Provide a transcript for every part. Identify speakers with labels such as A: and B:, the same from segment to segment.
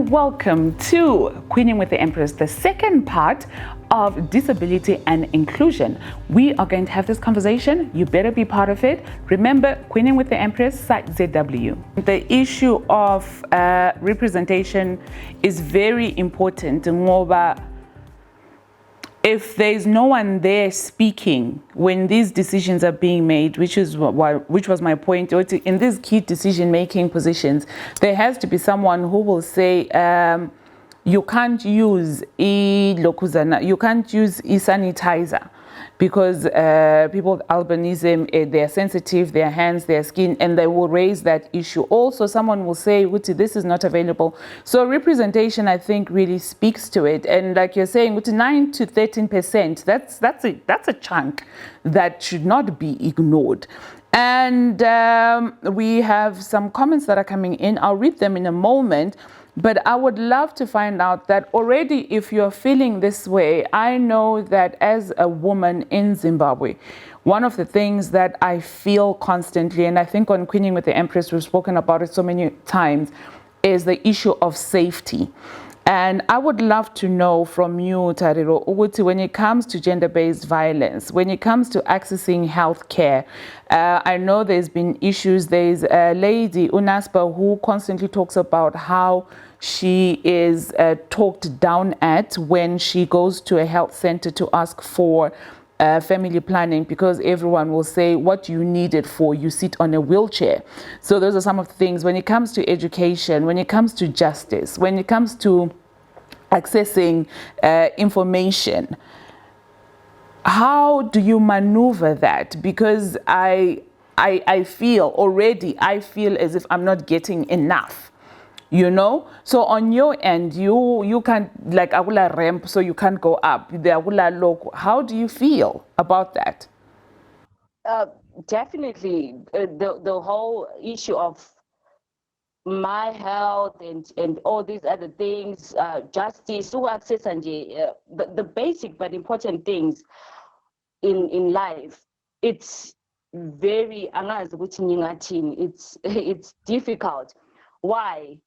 A: and welcome to Queening with the Empress, the second part of disability and inclusion. We are going to have this conversation. You better be part of it. Remember, Queening with the Empress, site ZW. The issue of representation is very important. Ngoba if there's no one there speaking when these decisions are being made, which was my point, in these key decision-making positions, there has to be someone who will say, you can't use lokuzana, you can't use sanitizer because people with albinism, they're sensitive, their hands, their skin, and they will raise that issue. Also, someone will say, this is not available. So representation, I think, really speaks to it. And like you're saying, 9 to 13%, that's a chunk that should not be ignored. And we have some comments that are coming in. I'll read them in a moment. But I would love to find out that already, if you're feeling this way, I know that as a woman in Zimbabwe, one of the things that I feel constantly, and I think on Queening with the Empress, we've spoken about it so many times, is the issue of safety. And I would love to know from you, Tariro, when it comes to gender-based violence, when it comes to accessing health care, I know there's been issues. There's a lady, Unaspa, who constantly talks about how she is talked down at when she goes to a health center to ask for family planning, because everyone will say, what do you need it for? You sit on a wheelchair. So those are some of the things when it comes to education, when it comes to justice, when it comes to accessing information. How do you maneuver that? Because I feel as if I'm not getting enough. You know, so on your end, you can't, like agula ramp, so you can't go up. The agula loco. How do you feel about that?
B: Definitely, the whole issue of my health and all these other things, justice, who access and the basic but important things in life. It's very it's difficult. Why?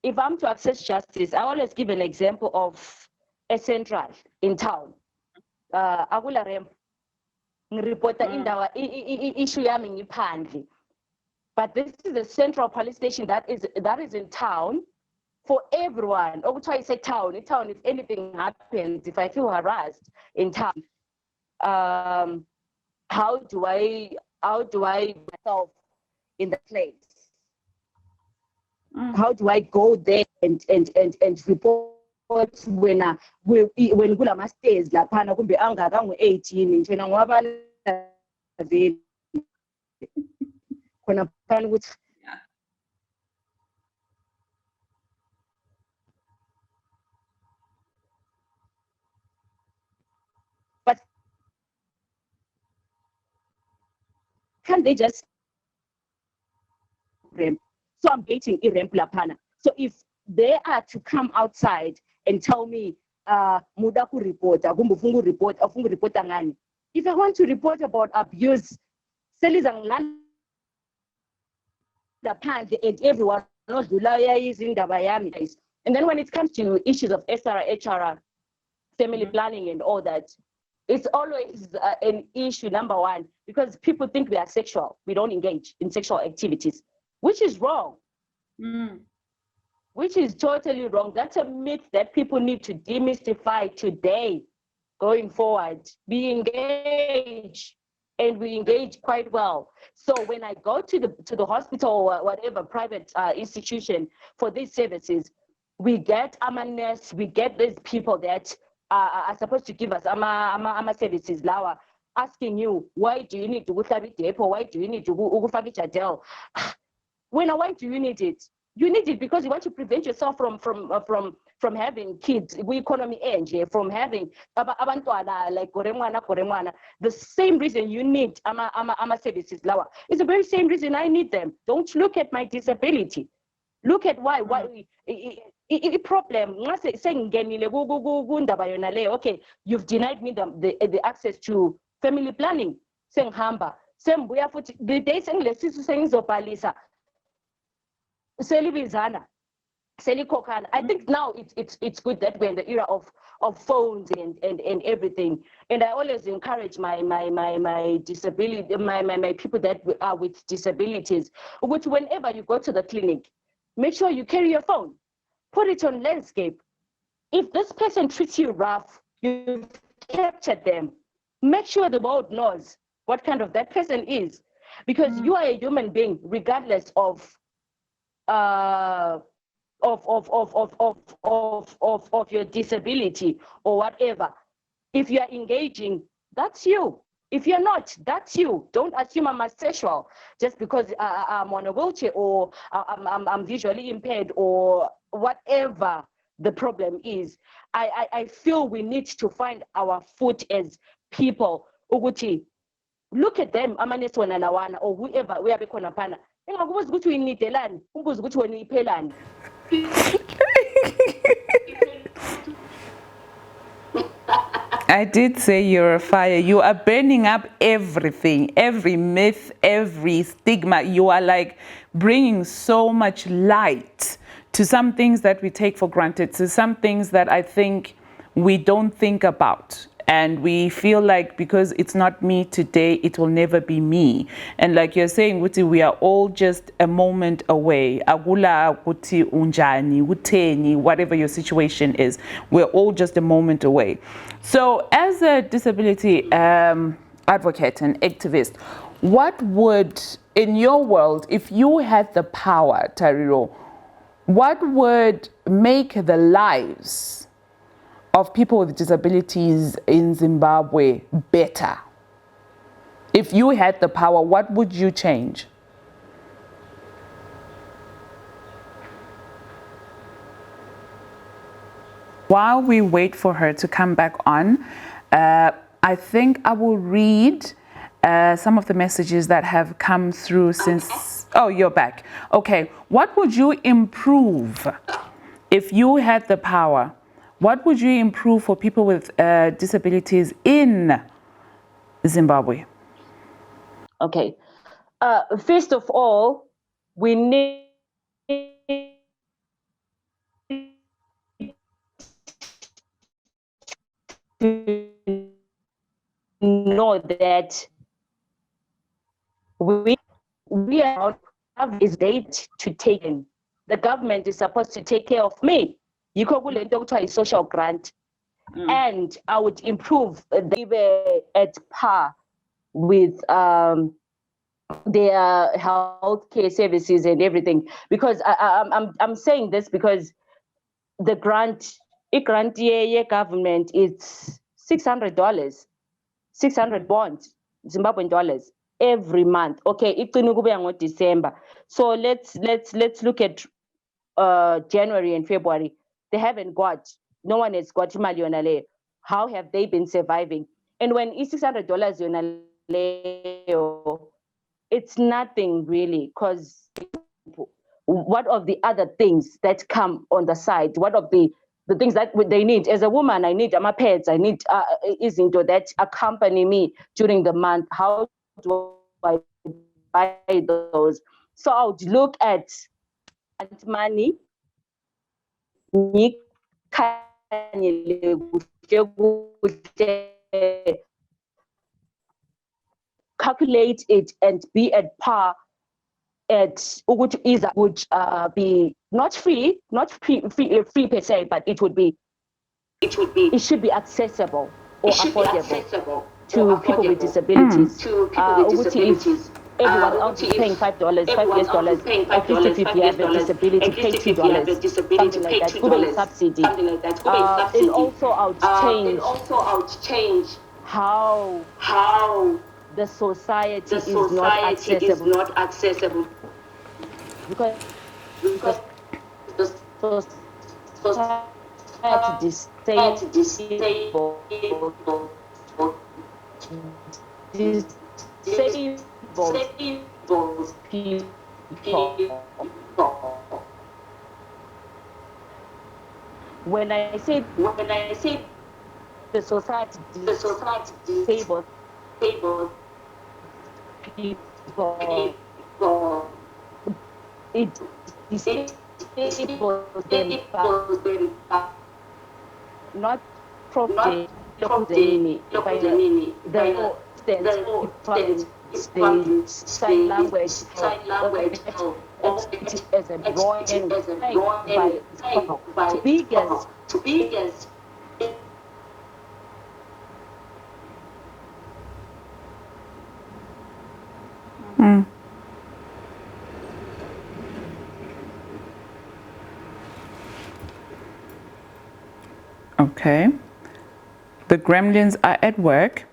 B: If I'm to access justice, I always give an example of a central in town. Agula ramp, reporter indawa issue yami ngiphandle. But this is a central police station that is in town for everyone. Or try to say town. In town, if anything happens, if I feel harassed in town, how do I myself in the place? How do I go there and report when kula stairs laphana kumbe angaka 18 njena ngoba vele khona phana ukuthi but can they just ramp? So I'm getting a ramp laphana. So if they are to come outside and tell me muda ku report akumbe ufuna report ufuna report ngani, if I want to report about abuse, seliza ngilanda phandle and everyone knows indaba yami. And then when it comes to issues of SRHR, family planning and all that, it's always an issue, number one, because people think we are sexual. We don't engage in sexual activities, which is wrong. Which is totally wrong. That's a myth that people need to demystify today, going forward. We engage, and we engage quite well. So when I go to the hospital or whatever private institution for these services, we get nurse, we get these people that are supposed to give us ama services lawa, asking you, why do you need to go to depo? Why do you need to go to why do you need it? You need it because you want to prevent yourself from having kids. We economy end from having abantwana like koremwana. The same reason you need ama services lawa. It's the very same reason I need them. Don't look at my disability. Look at why problem. Okay, you've denied me the access to family planning. The day saying let's selibizana. I think now it's good that we're in the era of phones and everything. And I always encourage my disability, my people that are with disabilities, which whenever you go to the clinic, make sure you carry your phone, put it on landscape. If this person treats you rough, you've captured them. Make sure the world knows what kind of that person is, because you are a human being, regardless of your disability or whatever. If you are engaging, that's you. If you're not, that's you. Don't assume I'm asexual just because I'm on a wheelchair or I'm visually impaired or whatever the problem is. I feel we need to find our foot as people. Uguti, look at them, amanethi wena lawana or whoever uyabe khona phana. Engakubuza ukuthi uyinidelani, umbuza ukuthi wena uyiphelani.
A: I did say you're a fire. You are burning up everything, every myth, every stigma. You are like bringing so much light to some things that we take for granted, to some things that I think we don't think about. And we feel like because it's not me today, it will never be me. And like you're saying, Wuti, we are all just a moment away. Agula, Wuti, Unjani, Wuteni, whatever your situation is, we're all just a moment away. So as a disability advocate and activist, what would, in your world, if you had the power, Tariro, what would make the lives of people with disabilities in Zimbabwe better? If you had the power, what would you change? While we wait for her to come back on, I think I will read some of the messages that have come through since... Oh, you're back. Okay. What would you improve if you had the power? What would you improve for people with disabilities in Zimbabwe?
B: Okay. First of all, we need to know that we are have this date to take in. The government is supposed to take care of me. You could go to a social grant, and I would improve at par with their healthcare services and everything. Because I'm saying this because the grant government, it's $600, 600 bonds, Zimbabwean dollars every month. Okay, it's December. So let's look at January and February. They haven't got, no one has got Malionale. How have they been surviving? And when it's $600 it's nothing really, because what of the other things that come on the side? What of the things that they need? As a woman, I need my pets, I need izinto that accompany me during the month. How do I buy those? So I would look at money, calculate it and be at par at which is would be not free per se, but it should be accessible or affordable to people with disabilities. Everyone else is paying $5, $5 at least if you have a disability, pay $2, something like that. Google subsidy. And also I would change how the society is not accessible. Because the society disabled people. When I say the society disabled people, it disabled enables them not
C: not
B: profit
C: profit
B: the for instance if the sign language help or it as a drawing by itself to biggest
A: Okay. The gremlins are at work.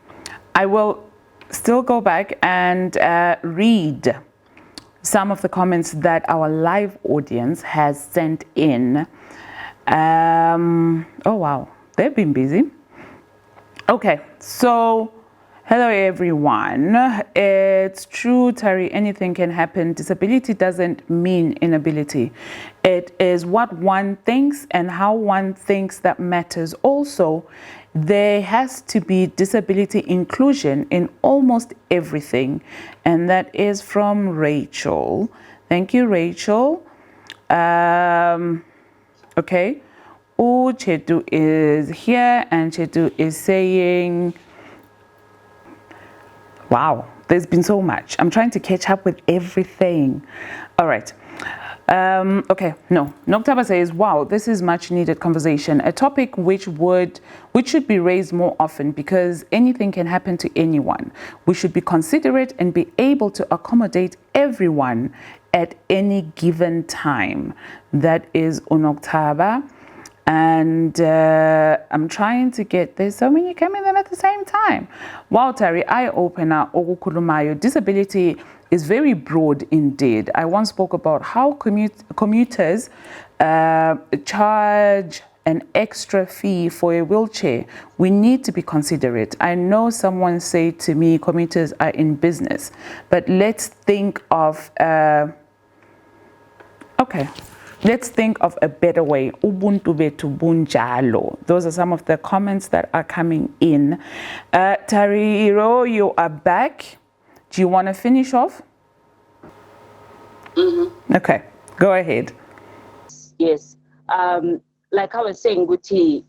A: I will still go back and read some of the comments that our live audience has sent in. Oh, wow. They've been busy. Okay, so hello everyone. It's true, Tari, anything can happen. Disability doesn't mean inability. It is what one thinks and how one thinks that matters. Also, there has to be disability inclusion in almost everything. And that is from Rachel. Thank you, Rachel. Okay. Chetu is here and Chetu is saying, wow, there's been so much. I'm trying to catch up with everything. All right. Okay, no. Noktaba says, wow, this is much needed conversation, a topic which should be raised more often because anything can happen to anyone. We should be considerate and be able to accommodate everyone at any given time. That is Unoktaba. And I'm trying to get, there's so many coming in at the same time. Wow, Tari, eye-opener, Ogukulumayo. Disability is very broad indeed. I once spoke about how commuters charge an extra fee for a wheelchair. We need to be considerate. I know someone said to me, commuters are in business, but let's think of, okay. Let's think of a better way. Ubuntu betu bunjalo. Those are some of the comments that are coming in. Tariro, you are back. Do you want to finish off? Okay, go ahead.
B: yes like I was saying Guti,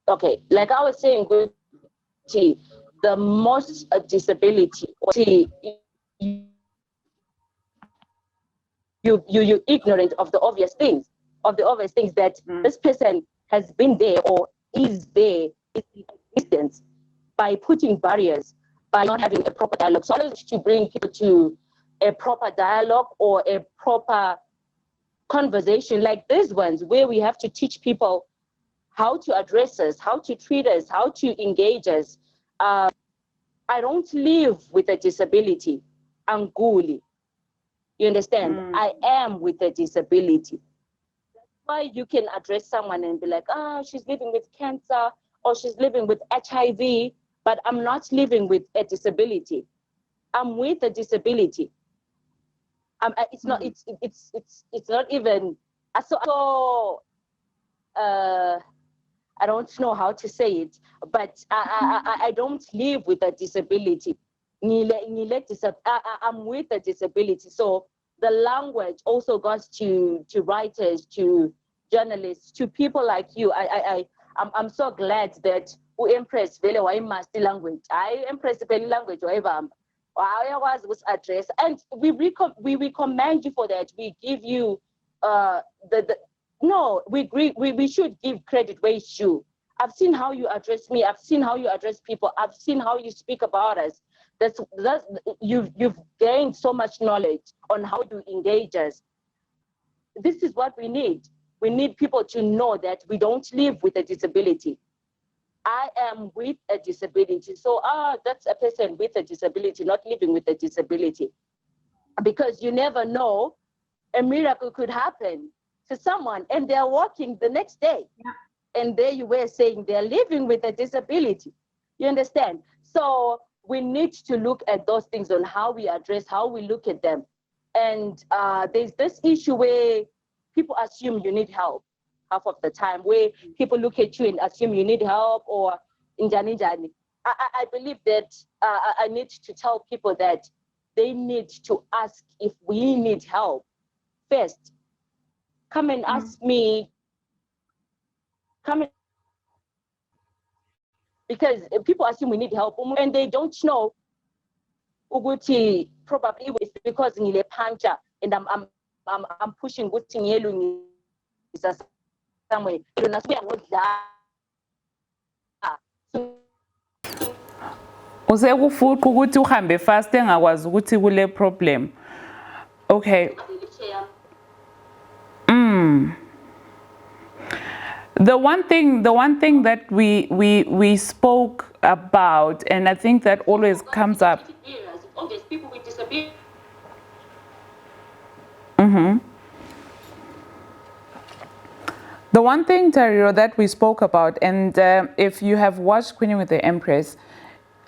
B: okay, like I was saying Guti, the most disability you ignorant of the obvious things that this person has been there or is there in existence by putting barriers, by not having a proper dialogue. So to bring people to a proper dialogue or a proper conversation like these ones where we have to teach people how to address us, how to treat us, how to engage us. I don't live with a disability. Anguli. You understand? I am with a disability. That's why you can address someone and be like, she's living with cancer or she's living with HIV, but I'm not living with a disability. I'm with a disability. It's not. It's not even. I don't know how to say it, but I don't live with a disability. I'm with a disability. So the language also goes to writers, to journalists, to people like you. I'm so glad that Empress vele wayimaster language. I Empress vele language wayibamba. I was address, and we recommend you for that. We give you we should give credit where it's due. I've seen how you address me. I've seen how you address people. I've seen how you speak about us. That's you've gained so much knowledge on how to engage us. This is what we need. We need people to know that we don't live with a disability. I am with a disability. So that's a person with a disability, not living with a disability. Because you never know, a miracle could happen to someone and they're walking the next day. Yeah. And there you were saying they're living with a disability. You understand? So we need to look at those things on how we address, how we look at them. And there's this issue where people assume you need help half of the time, where people look at you and assume you need help or injani. I believe that I need to tell people that they need to ask if we need help first. come and ask me, come and, because people assume we need help and they don't know ukuthi probably it's because ngile puncture and I'm pushing ukuthi ngiyelungisa somewhere.
A: Usekufuqa ukuthi uhambe fast engakwazi ukuthi kule problem. Okay. The one thing that we spoke about, and I think that always comes up.
B: Obviously, people with disabilities.
A: The one thing, Tariro, that we spoke about, and if you have watched Queening with the Empress,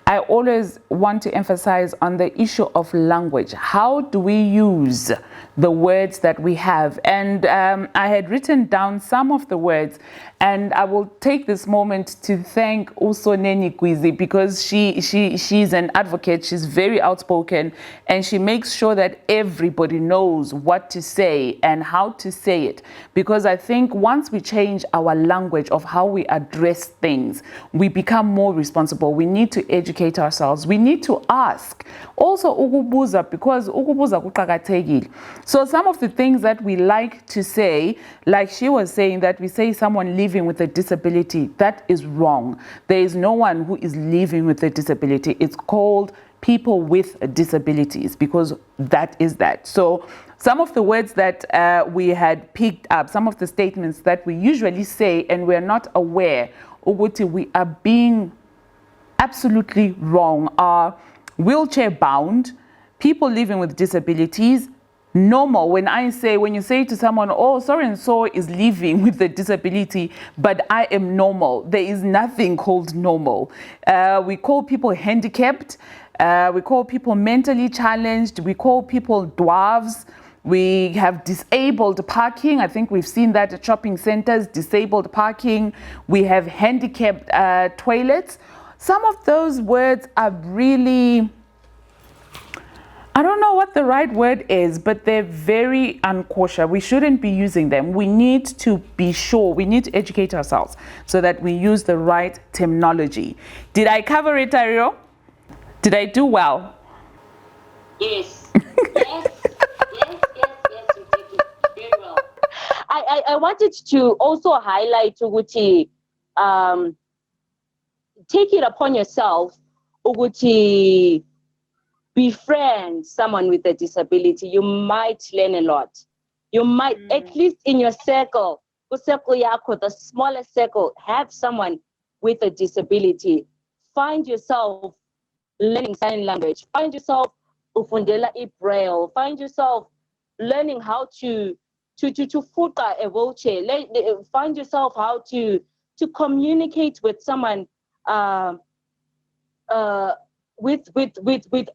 A: I always want to emphasize on the issue of language. How do we use the words that we have? And I had written down some of the words, and I will take this moment to thank also Neni Kwizi, because she's an advocate. She's very outspoken, and she makes sure that everybody knows what to say and how to say it. Because I think once we change our language of how we address things, we become more responsible. We need to educate ourselves. We need to ask. Also, ukubuza, because ukubuza kuqakathekile. So some of the things that we like to say, like she was saying, that we say someone living with a disability, that is wrong. There is no one who is living with a disability. It's called people with disabilities, because that is that. So some of the words that we had picked up, some of the statements that we usually say and we're not aware, ukuthi we are being absolutely wrong, are wheelchair bound, people living with disabilities, normal. When you say to someone, oh, so and so is living with a disability, but I am normal, there is nothing called normal. We call people handicapped, we call people mentally challenged, we call people dwarves. We have disabled parking. I think we've seen that at shopping centers, disabled parking. We have handicapped toilets. Some of those words are really, I don't know what the right word is, but they're very unkosher. We shouldn't be using them. We need to be sure, we need to educate ourselves so that we use the right terminology. Did I cover it, Tariro? Did I do well?
B: Yes. Yes, you did it very well. I wanted to also highlight Uguti, take it upon yourself, Uguti, befriend someone with a disability. You might learn a lot. You might, at least in your circle, the smallest circle, have someone with a disability. Find yourself learning sign language. Find yourself ufundela ibraille. Find yourself learning how to futa a wheelchair. Find yourself how to communicate with someone with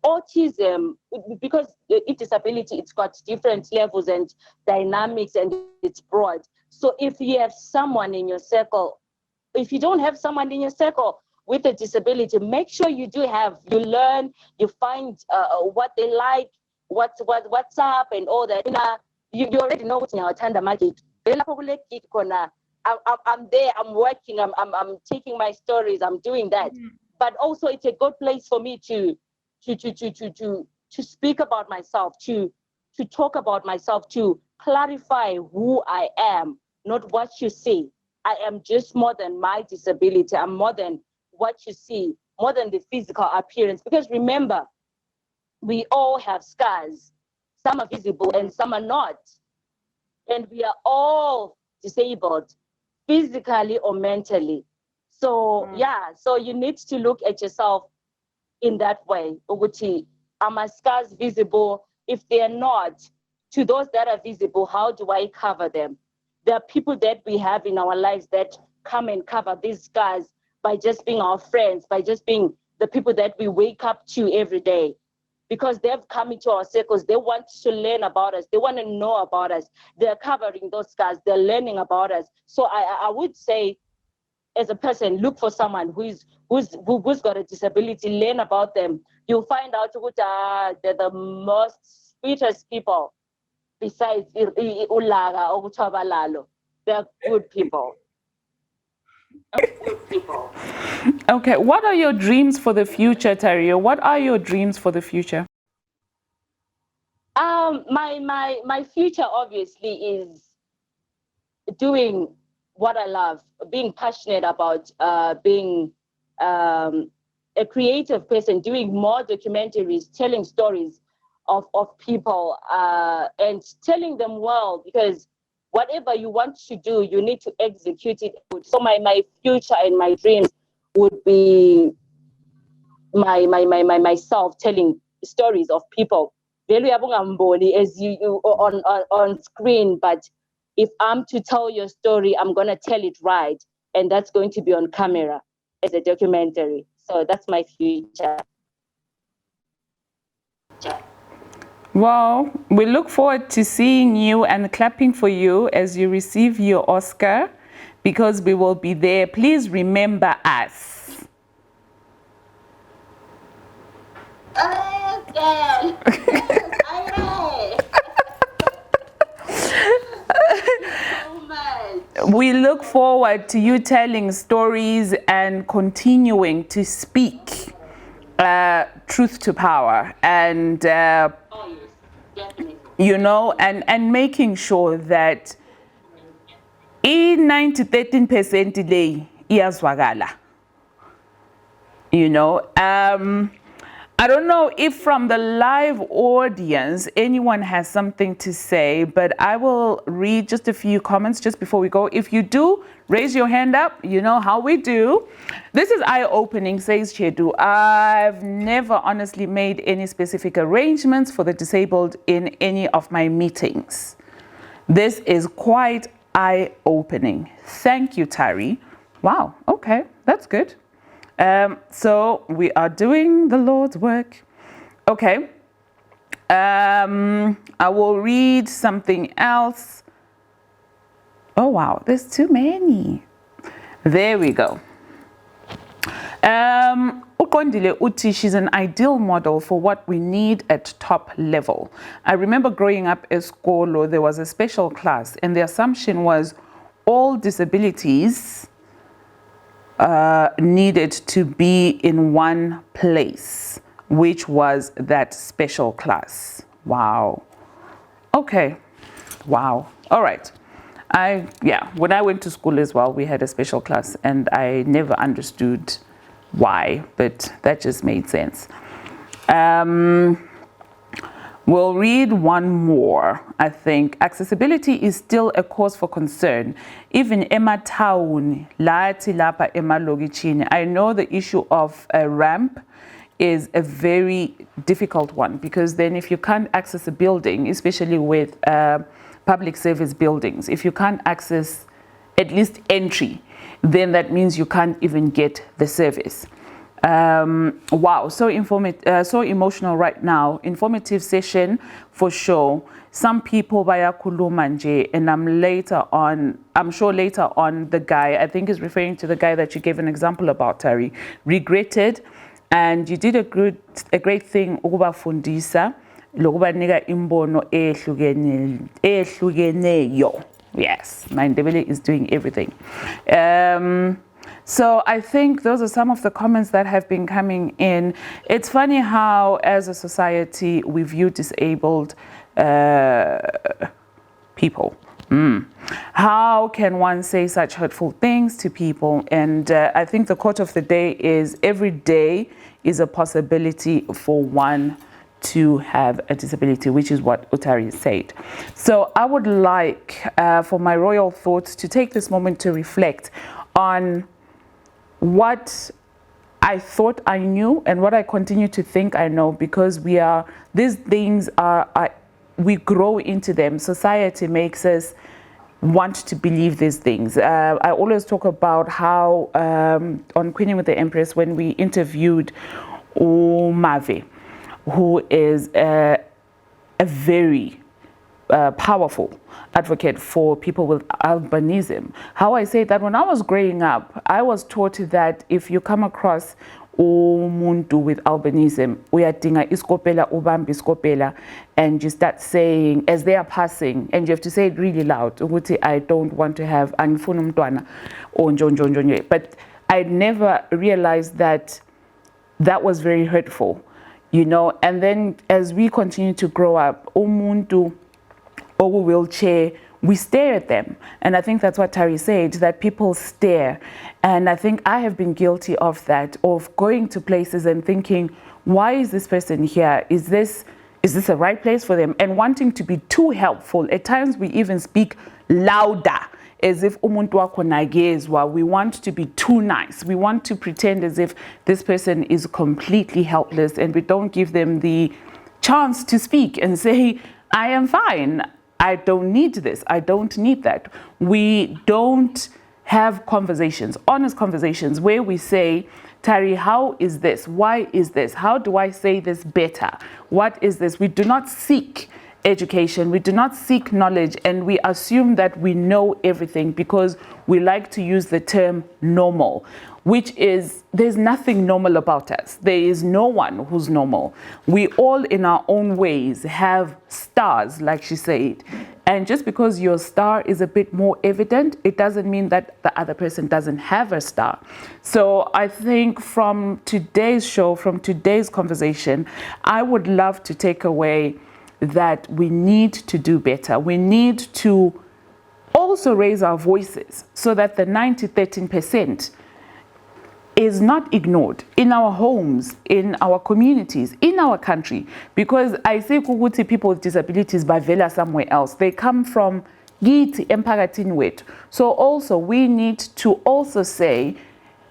B: autism, because disability, it's got different levels and dynamics, and it's broad. So if you have someone in your circle, if you don't have someone in your circle with a disability, make sure you learn, you find what they like, what's up and all that. You already know what's in our tender market. I'm there, I'm working, I'm taking my stories, I'm doing that. But also it's a good place for me to speak about myself, to talk about myself, to clarify who I am, not what you see. I am just more than my disability. I'm more than what you see, more than the physical appearance. Because remember, we all have scars. Some are visible and some are not. And we are all disabled, physically or mentally. So so you need to look at yourself in that way. Uguti, are my scars visible? If they are not, to those that are visible, how do I cover them? There are people that we have in our lives that come and cover these scars by just being our friends, by just being the people that we wake up to every day. Because they've come into our circles, they want to learn about us, they want to know about us. They're covering those scars, they're learning about us. So I would say, as a person, look for someone who's got a disability, learn about them. You'll find out they're the most sweetest people. besides Ulaga or Chabalalo. They're good people.
A: Okay, what are your dreams for the future, Tariro? What are your dreams for the future?
B: My future obviously is doing what I love, being passionate about being a creative person, doing more documentaries, telling stories of people and telling them well, because whatever you want to do, you need to execute it. So my future and my dreams would be myself telling stories of people. As you on screen, but if I'm to tell your story, I'm gonna tell it right, and that's going to be on camera as a documentary. So that's my future.
A: Well, we look forward to seeing you and clapping for you as you receive your Oscar, because we will be there. Please remember us.
B: Okay.
A: We look forward to you telling stories and continuing to speak truth to power, and
B: Oh yes, definitely.
A: you know, and making sure that in 9 to 13% lay iyazwakala. You know, I don't know if from the live audience anyone has something to say, but I will read just a few comments just before we go. If you do, raise your hand up. You know how we do. This is eye-opening, says Chedu. I've never honestly made any specific arrangements for the disabled in any of my meetings. This is quite eye-opening. Thank you, Tari. Wow, okay, that's good. So we are doing the Lord's work. Okay. I will read something else. Oh, wow, there's too many. There we go. Ukondile Uti, she's an ideal model for what we need at top level. I remember growing up at school, there was a special class, and the assumption was all disabilities needed to be in one place, which was that special class. Wow. Okay. Wow. All right. When I went to school as well, we had a special class, and I never understood why, but that just made sense. We'll read one more. I think accessibility is still a cause for concern. Even Emma Town, Lati Lapa Emma Logichini. I know the issue of a ramp is a very difficult one, because then if you can't access a building, especially with public service buildings, if you can't access at least entry, then that means you can't even get the service. Wow, so so emotional right now. Informative session for sure. Some people via kulumanje, and I'm sure later on the guy, I think is referring to the guy that you gave an example about, Tari, regretted, and you did a great thing ukuba fundisa lokubanika imbono ehlukeneyo. Yes, my Ndebele is doing everything. So I think those are some of the comments that have been coming in. It's funny how, as a society, we view disabled people. How can one say such hurtful things to people? And I think the quote of the day is, every day is a possibility for one to have a disability, which is what Utari said. So I would like for my royal thoughts to take this moment to reflect on what I thought I knew and what I continue to think I know, because these things we grow into them. Society makes us want to believe these things. I always talk about how on Queening with the Empress, when we interviewed Umave, who is a very powerful advocate for people with albinism. How I say that, when I was growing up, I was taught that if you come across umuntu with albinism uyadinga iskopela ubamba iskopela, and you start saying as they are passing, and you have to say it really loud ukuthi I don't want to have angifuna umntwana or njo. But I never realized that that was very hurtful, you know. And then as we continue to grow up, umuntu or wheelchair, we stare at them. And I think that's what Tari said, that people stare. And I think I have been guilty of that, of going to places and thinking, why is this person here? Is this the right place for them? And wanting to be too helpful. At times we even speak louder, as if umuntu wakho nagezwa. We want to be too nice. We want to pretend as if this person is completely helpless, and we don't give them the chance to speak and say, I am fine. I don't need this. I don't need that. We don't have conversations, honest conversations, where we say, Tari, how is this? Why is this? How do I say this better? What is this? We do not seek education. We do not seek knowledge, and we assume that we know everything because we like to use the term normal, which is, there's nothing normal about us. There is no one who's normal. We all in our own ways have stars, like she said. And just because your star is a bit more evident, it doesn't mean that the other person doesn't have a star. So I think from today's show, from today's conversation, I would love to take away that we need to do better. We need to also raise our voices so that the 13% is not ignored in our homes, in our communities, in our country. Because I say kuguti people with disabilities bavela somewhere else. They come from Giti emphakathini wethu. So also we need to also say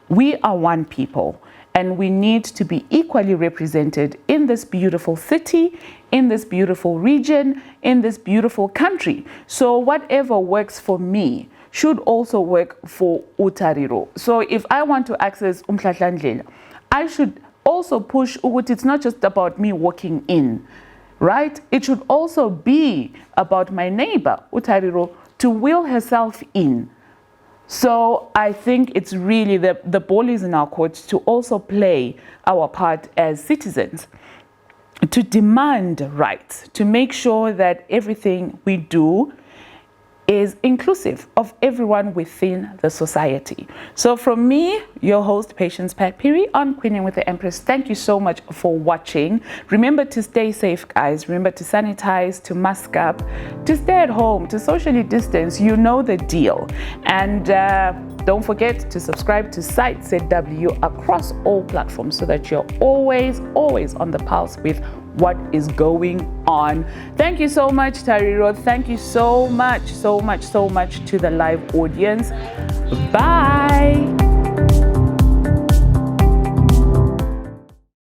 A: we are one people, and we need to be equally represented in this beautiful city, in this beautiful region, in this beautiful country. So whatever works for me should also work for Tariro. So if I want to access Umhlahlandlela, I should also push ukuthi it's not just about me walking in, right? It should also be about my neighbor, Tariro, to will herself in. So I think it's really the ball is in our court to also play our part as citizens, to demand rights, to make sure that everything we do is inclusive of everyone within the society. So from me, your host, Patience Pat Phiri on Queening with the Empress, thank you so much for watching. Remember to stay safe, guys. Remember to sanitize, to mask up, to stay at home, to socially distance. You know the deal. And don't forget to subscribe to Site ZW across all platforms so that you're always on the pulse with what is going on. Thank you so much, Tariro. Thank you so much to the live audience. Bye.